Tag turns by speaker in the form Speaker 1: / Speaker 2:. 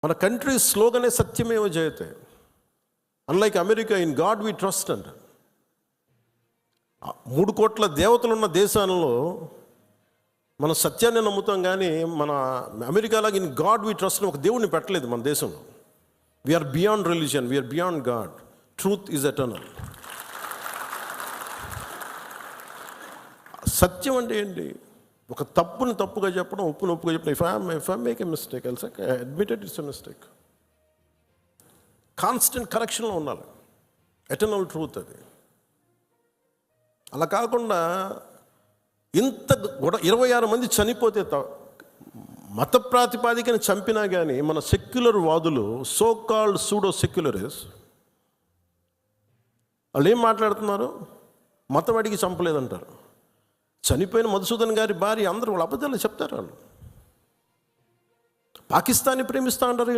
Speaker 1: మన కంట్రీ స్లోగనే సత్యమేవ జయతే. Unlike America, in God we trust అంట. 3 కోట్ల దేవతలు ఉన్న దేశాలలో మన సత్యాన్ని నమ్ముతాం, కానీ మన అమెరికాలాగా ఇన్ గాడ్ వి ట్రస్ట్ ఒక దేవుడిని పెట్టలేదు మన దేశంలో. We are beyond religion, we are beyond God. Truth is eternal. సత్యం అంటే ఏంటి? ఒక తప్పుని తప్పుగా చెప్పడం, ఒప్పుని ఒప్పుగా చెప్పడం. If I make a mistake, I admitted it's a mistake. Constant కరెక్షన్లో ఉండాలి. ఎటర్నల్ ట్రూత్ అది. అలా కాకుండా ఇంత 26 మంది చనిపోతే మత ప్రాతిపాదికన చంపినా కానీ మన సెక్యులర్ వాదులు, సో కాల్డ్ సూడో సెక్యులరిస్ట్, వాళ్ళు ఏం మాట్లాడుతున్నారు? మతం అడిగి చంపలేదంటారు. చనిపోయిన మధుసూదన్ గారి భార్య, అందరూ వాళ్ళు అబద్ధాలు చెప్తారు. వాళ్ళు పాకిస్తాన్ని ప్రేమిస్తా అంటారు.